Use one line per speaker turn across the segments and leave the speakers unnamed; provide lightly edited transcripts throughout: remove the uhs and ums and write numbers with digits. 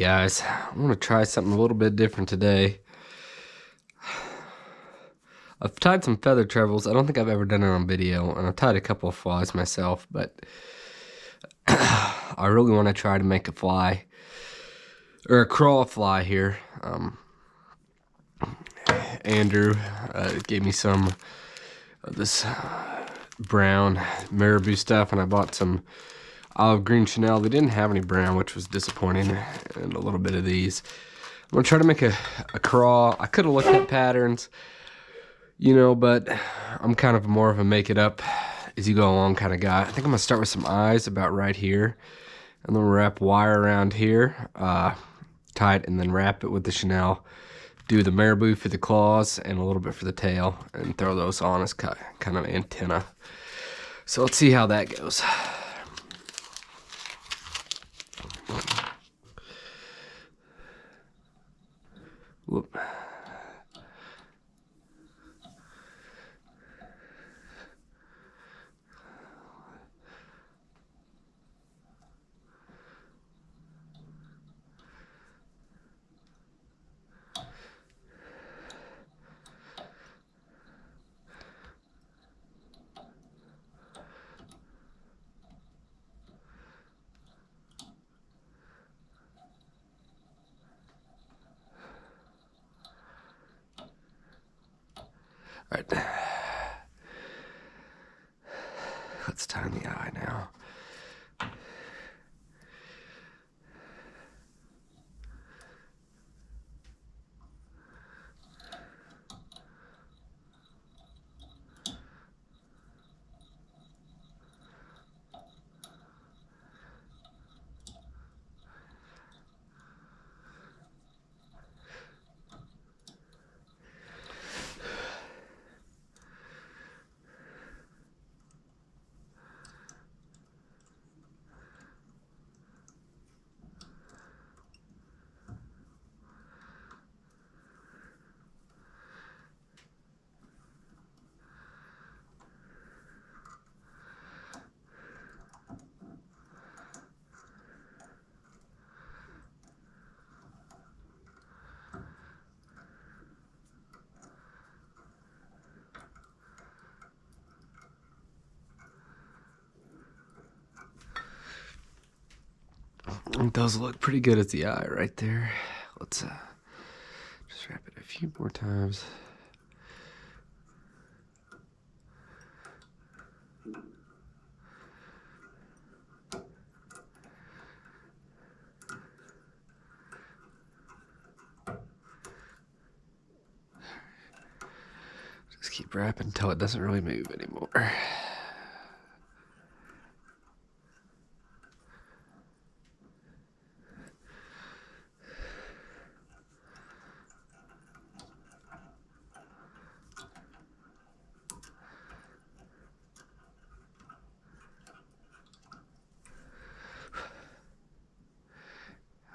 guys, I want to try something a little bit different today. I've tied some feather trebles. I don't think I've ever done it on video, and I've tied a couple of flies myself, but I really want to try to make a fly, or a craw fly here. Andrew gave me some of this brown marabou stuff, and I bought some olive green Chanel. They didn't have any brown, which was disappointing, and a little bit of these. I'm gonna try to make a craw. I could have looked at patterns, you know, but I'm kind of more of a make it up as you go along kind of guy. I think I'm gonna start with some eyes about right here, and then wrap wire around here, tie it, and then wrap it with the Chanel. Do the marabou for the claws and a little bit for the tail, and throw those on as kind of antenna. So let's see how that goes. Whoop. All right, let's time the eye now. It does look pretty good as the eye right there. Let's just wrap it a few more times. Just keep wrapping until it doesn't really move anymore.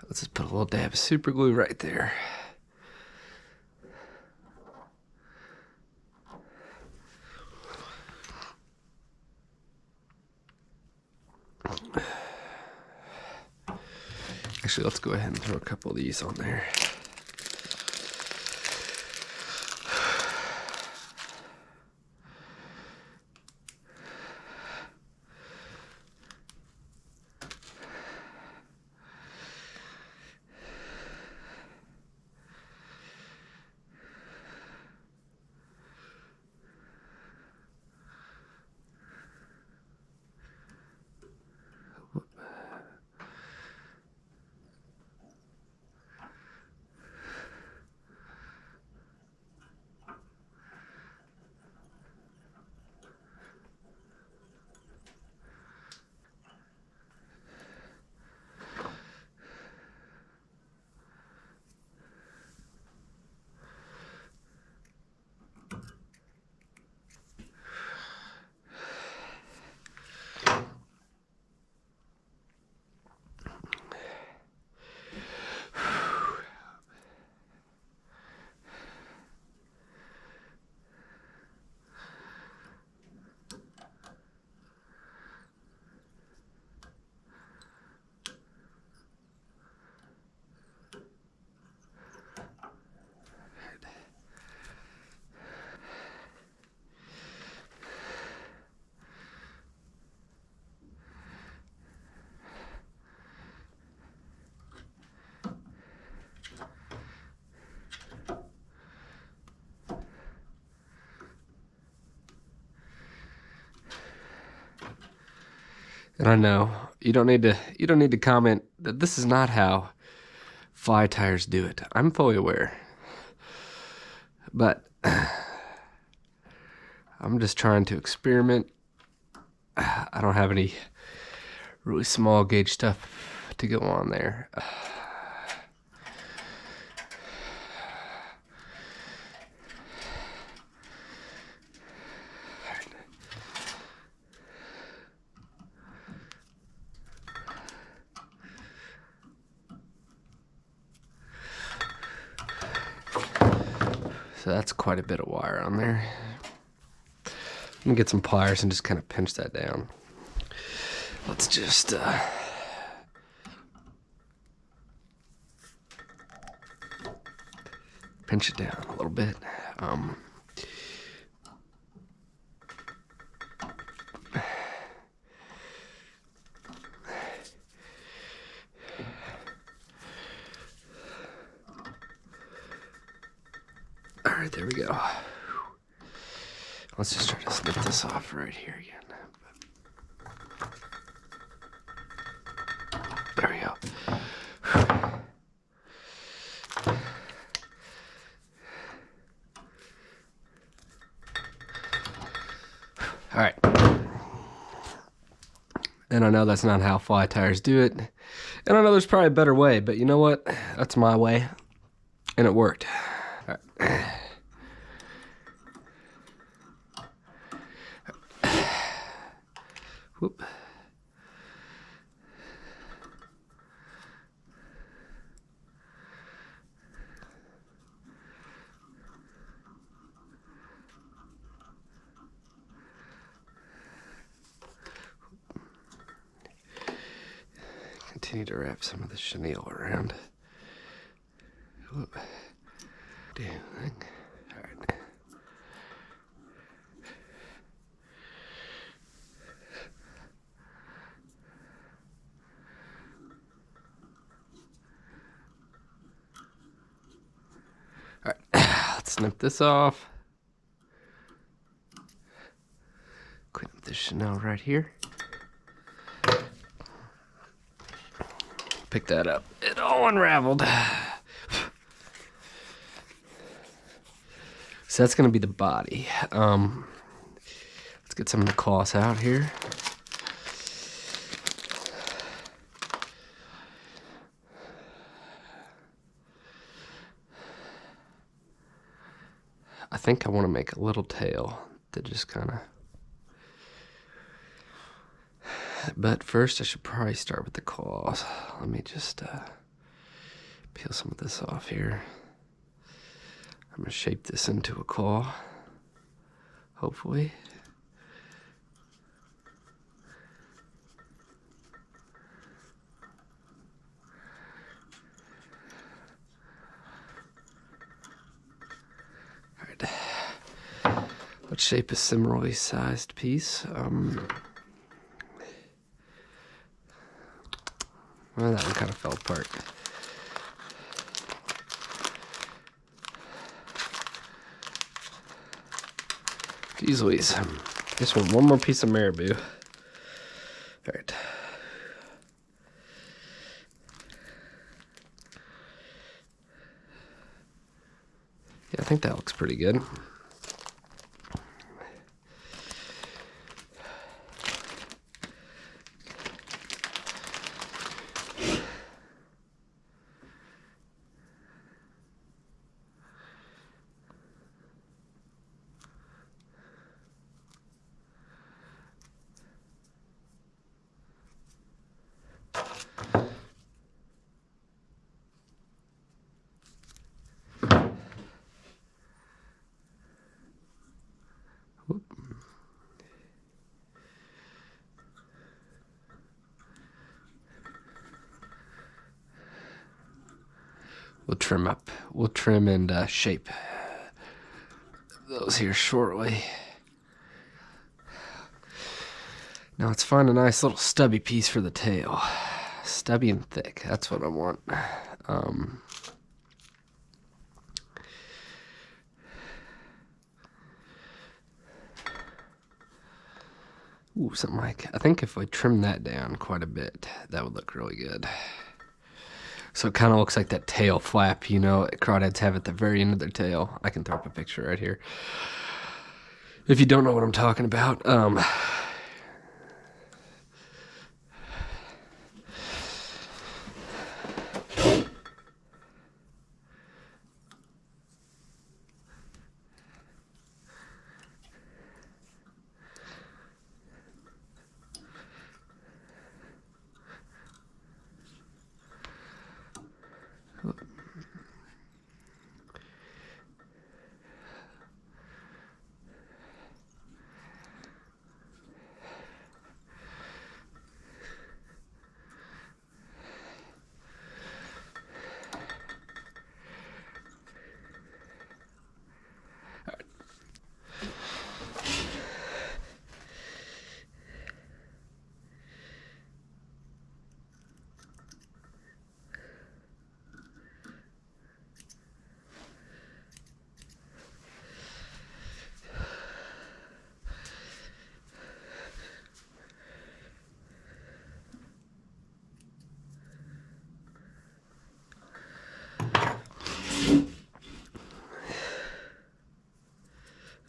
Let's just put a little dab of super glue right there. Actually, let's go ahead and throw a couple of these on there. And I know you don't need to comment that this is not how fly tires do it. I'm fully aware. But I'm just trying to experiment. I don't have any really small gauge stuff to go on there. So that's quite a bit of wire on there. I'm gonna get some pliers and just kind of pinch that down. Let's just pinch it down a little bit. All right, there we go. Let's just try to snip this off right here again. There we go. All right. And I know that's not how fly tires do it. And I know there's probably a better way, but you know what? That's my way. And it worked. All right. Whoop. Continue to wrap some of the chenille around. Whoop. All right. All right, let's snip this off. Clean up this chenille right here. Pick that up. It all unraveled. So that's gonna be the body. Let's get some of the cloths out here. I think I want to make a little tail to just kind of... But first I should probably start with the claws. Let me just peel some of this off here. I'm going to shape this into a claw, hopefully. All right. Let's shape a similarly sized piece. Well, that one kind of fell apart. Jeez Louise. Just want one more piece of marabou. All right. Yeah, I think that looks pretty good. We'll trim and shape those here shortly. Now let's find a nice little stubby piece for the tail. Stubby and thick, that's what I want. Ooh, Ooh, something like, I think if I trim that down quite a bit, that would look really good. So it kind of looks like that tail flap, you know, crawdads have at the very end of their tail. I can throw up a picture right here. If you don't know what I'm talking about, all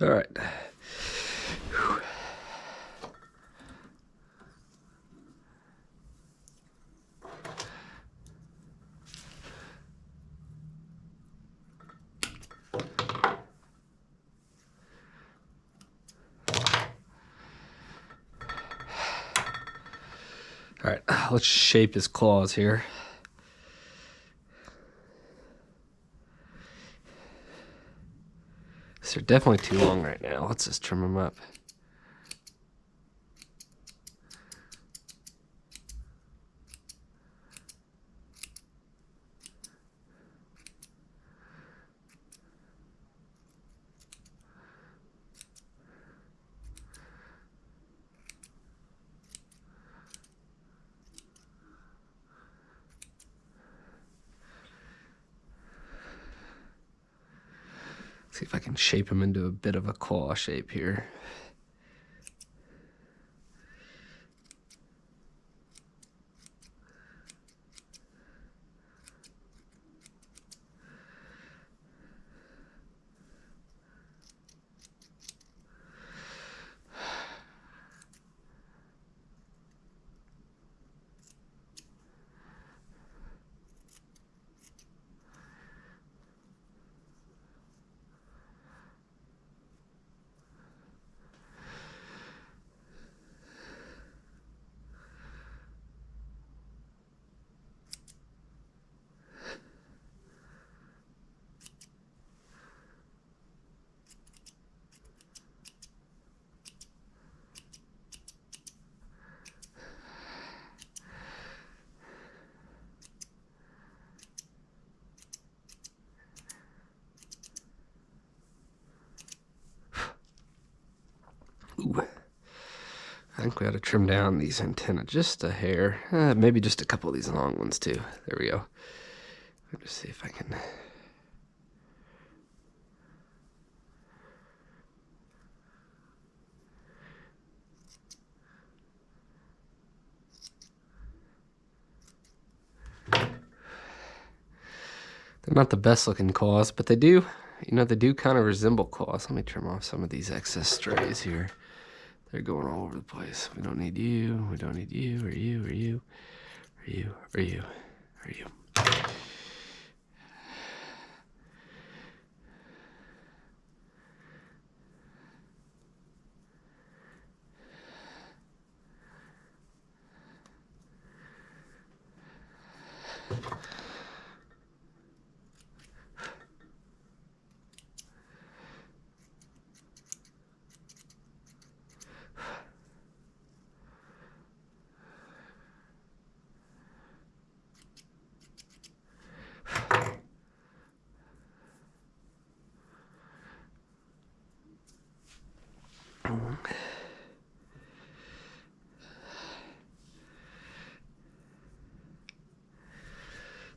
right. All right, let's shape his claws here. So they're definitely too long right now. Let's just trim them up. See if I can shape him into a bit of a claw shape here. Ooh. I think we ought to trim down these antennae just a hair. Maybe just a couple of these long ones too. There we go. Let me see if I can. They're not the best looking claws, but they do, you know, they do kind of resemble claws. Let me trim off some of these excess strays here. They're going all over the place. We don't need you. We don't need you, or you, or you, or you, or you, or you.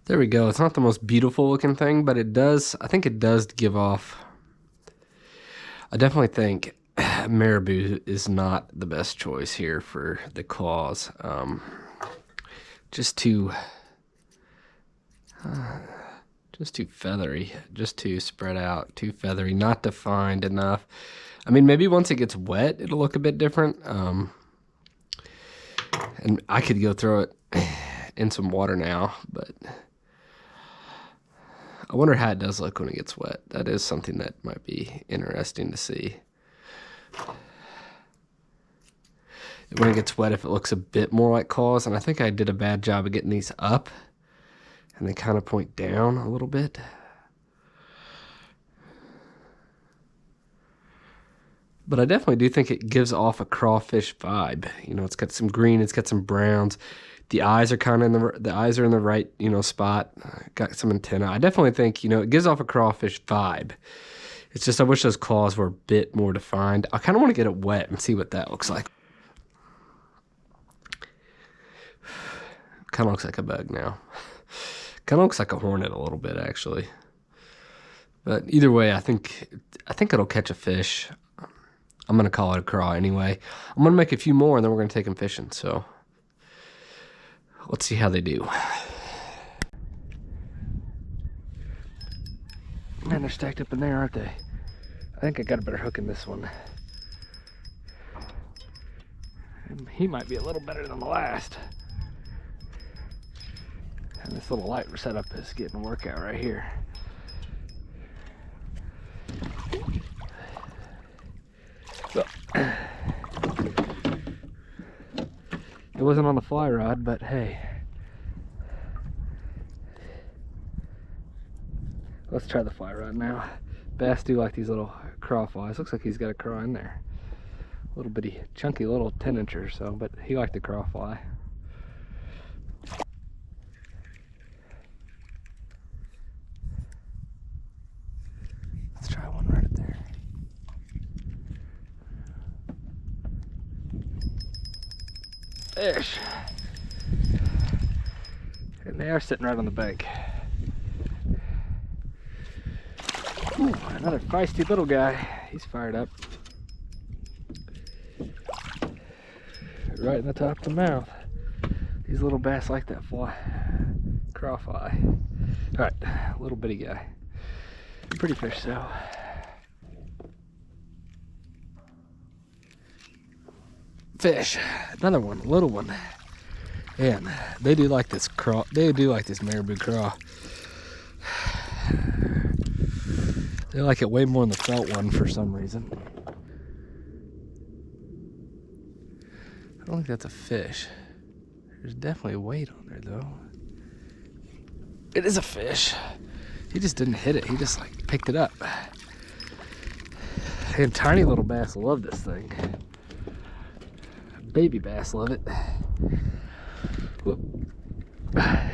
There we go. It's not the most beautiful looking thing, but it does, I think it does give off, I definitely think marabou is not the best choice here for the claws. Just too feathery, just too spread out, too feathery, not defined enough. I mean, maybe once it gets wet, it'll look a bit different. And I could go throw it in some water now, but I wonder how it does look when it gets wet. That is something that might be interesting to see. When it gets wet, if it looks a bit more like claws, and I think I did a bad job of getting these up, and they kind of point down a little bit. But I definitely do think it gives off a crawfish vibe. You know, it's got some green, it's got some browns. The eyes are kind of in the right, you know, spot. Got some antenna. I definitely think, you know, it gives off a crawfish vibe. It's just I wish those claws were a bit more defined. I kind of want to get it wet and see what that looks like. Kind of looks like a bug now. Kind of looks like a hornet a little bit, actually. But either way, I think it'll catch a fish. I'm going to call it a craw anyway. I'm going to make a few more, and then we're going to take them fishing. So let's see how they do. Man, they're stacked up in there, aren't they? I think I got a better hook in this one. He might be a little better than the last. And this little light setup is getting a workout right here. So, it wasn't on the fly rod, but hey. Let's try the fly rod now. Bass do like these little craw flies. Looks like he's got a craw in there. A little bitty, chunky little 10-incher or so, but he liked the craw fly. Let's try one right up there. Fish. And they are sitting right on the bank. Ooh, another feisty little guy. He's fired up. Right in the top of the mouth. These little bass like that fly. Craw fly. Alright, little bitty guy. Pretty fish though. Fish. Another one, little one. Man, they do like this craw. They do like this marabou craw. They like it way more than the felt one for some reason. I don't think that's a fish. There's definitely a weight on there though. It is a fish. He just didn't hit it. He just like picked it up. And tiny little bass love this thing. Baby bass love it. Whoop.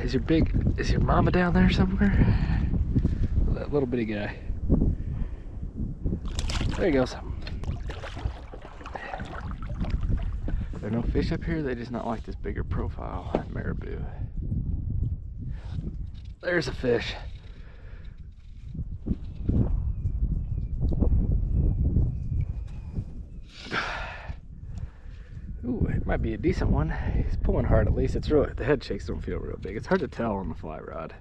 Is your mama down there somewhere? That little bitty guy. There he goes. There are no fish up here. They just not like this bigger profile marabou. There's a fish. Ooh, it might be a decent one. He's pulling hard at least. It's really, the head shakes don't feel real big. It's hard to tell on the fly rod.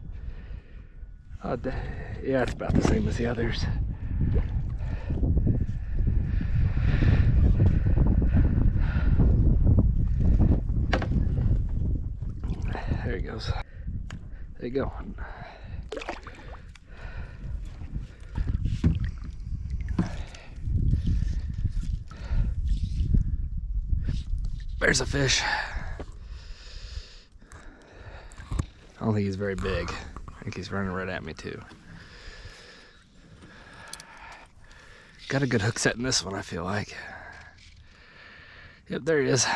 Yeah, it's about the same as the others. There he goes. There you go. There's a fish. I don't think he's very big. I think he's running right at me too. Got a good hook set in this one, I feel like. Yep, there he is.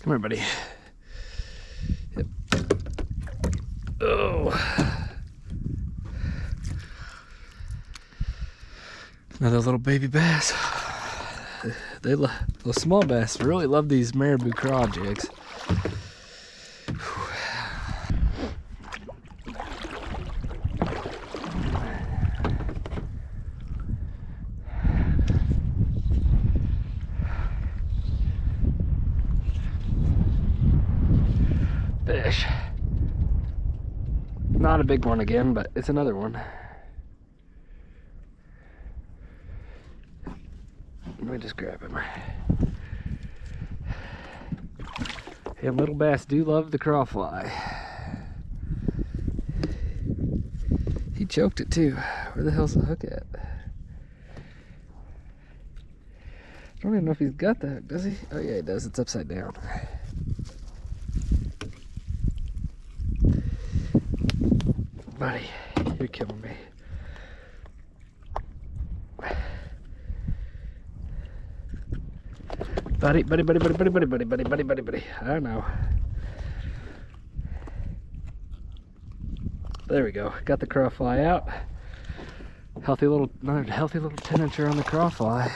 Come here, buddy. Yep. Oh. Another little baby bass. The small bass really love these marabou craw jigs. not a big one again, but it's another one. Let me just grab him. And little bass do love the crawfly. He choked it too. Where the hell's the hook at? I don't even know if he's got the hook, does he? Oh yeah, he does. It's upside down. Buddy, you're killing me. Buddy. I know. There we go. Got the crawfly out. Another healthy little 10-incher on the crawfly.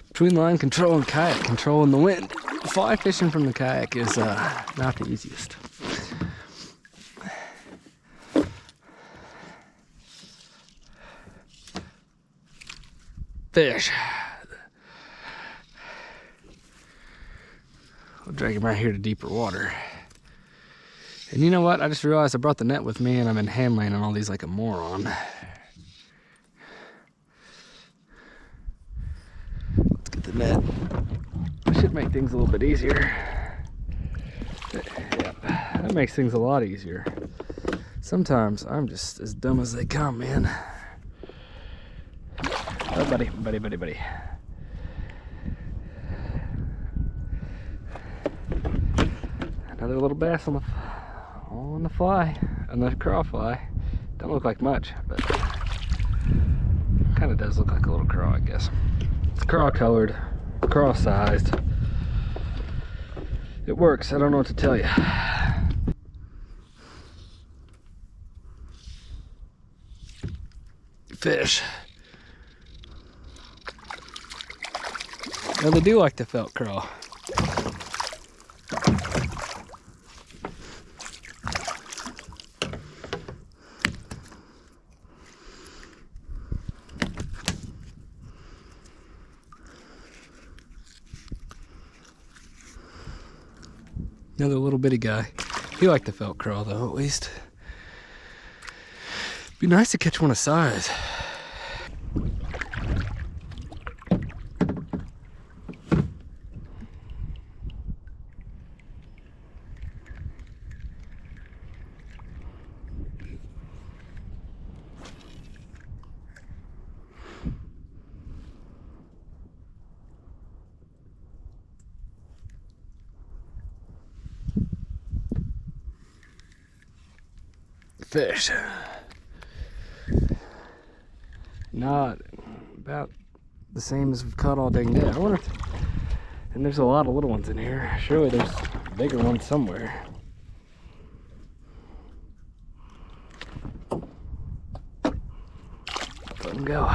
Between line control and kayak control in the wind, fly fishing from the kayak is not the easiest. Fish. I'll drag him right here to deeper water. And you know what? I just realized I brought the net with me and I've been hand laying on all these like a moron. Let's get the net. That should make things a little bit easier. Yep, that makes things a lot easier. Sometimes I'm just as dumb as they come, man. Oh, buddy. Another little bass on the fly, on the crawfly. Don't look like much, but kind of does look like a little craw, I guess. It's craw colored, craw sized. It works. I don't know what to tell you. Fish. Now they do like the felt craw. Another little bitty guy. He liked the felt craw though, at least. Be nice to catch one of size. Fish. Not about the same as we've caught all dang day. I wonder if, and there's a lot of little ones in here. Surely there's bigger ones somewhere. Let them go.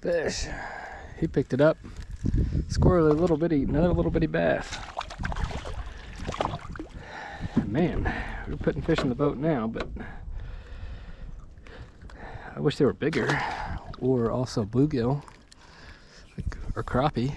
Fish. He picked it up. Squirrely little bitty, another little bitty bass. Man, we're putting fish in the boat now, but I wish they were bigger, or also bluegill, or crappie.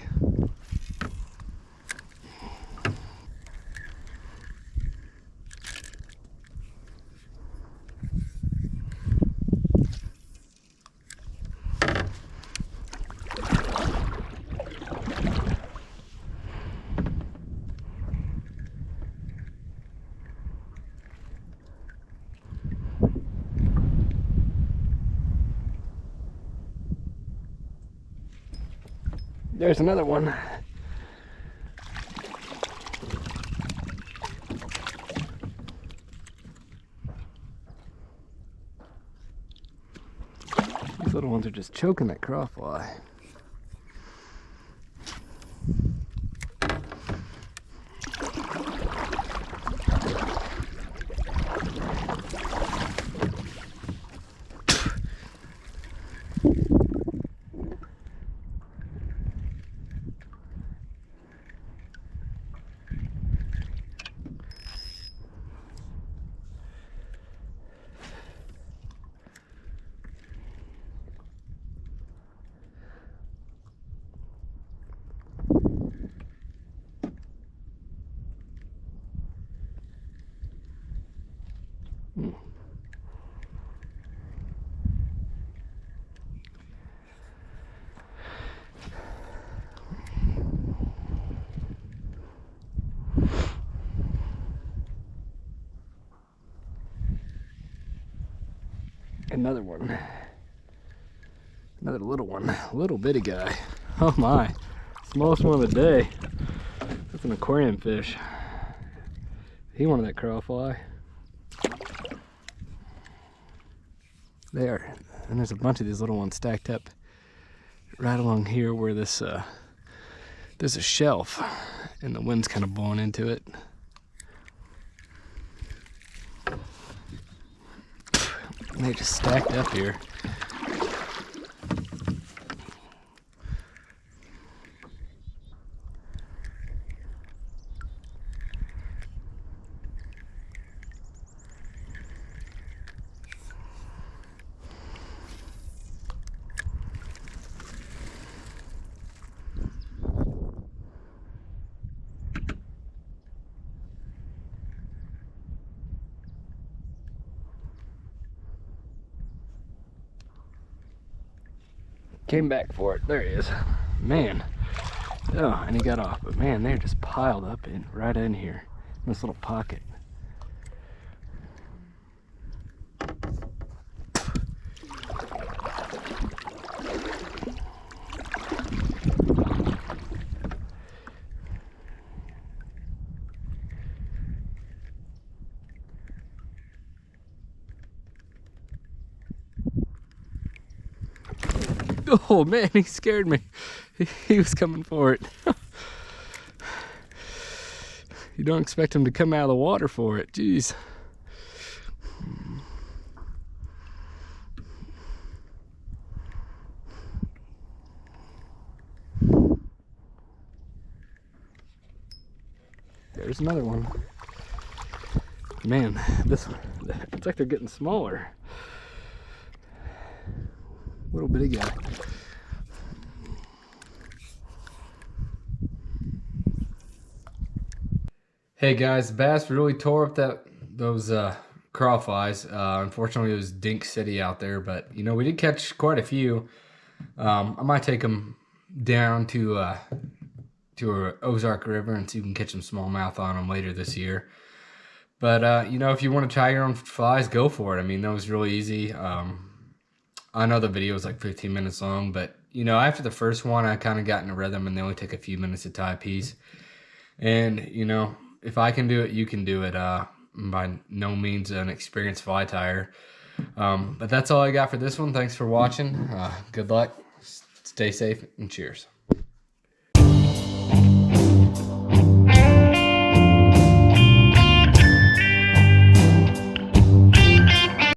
There's another one. These little ones are just choking that crawfly. Another one. Another little one. Little bitty guy. Oh my. Smallest one of the day. That's an aquarium fish. He wanted that crawfly. There. And there's a bunch of these little ones stacked up right along here where this there's a shelf and the wind's kind of blowing into it. And they just stacked up here. Came back for it. There he is. Man. Oh, and he got off. But man, they're just piled up in right in here. In this little pocket. Oh man, he scared me. He was coming for it. You don't expect him to come out of the water for it. Jeez. There's another one. Man, this one, it's like they're getting smaller. Little bitty guy. Hey guys, bass really tore up those crawflies. Unfortunately, it was Dink City out there, but you know we did catch quite a few. I might take them down to Ozark River and see if we can catch some smallmouth on them later this year. But you know, if you want to try your own flies, go for it. I mean, that was really easy. I know the video was like 15 minutes long, but you know, after the first one, I kind of got in a rhythm, and they only take a few minutes to tie a piece. And you know, if I can do it, you can do it. By no means an experienced fly tyer. But that's all I got for this one. Thanks for watching. Good luck. Stay safe and cheers.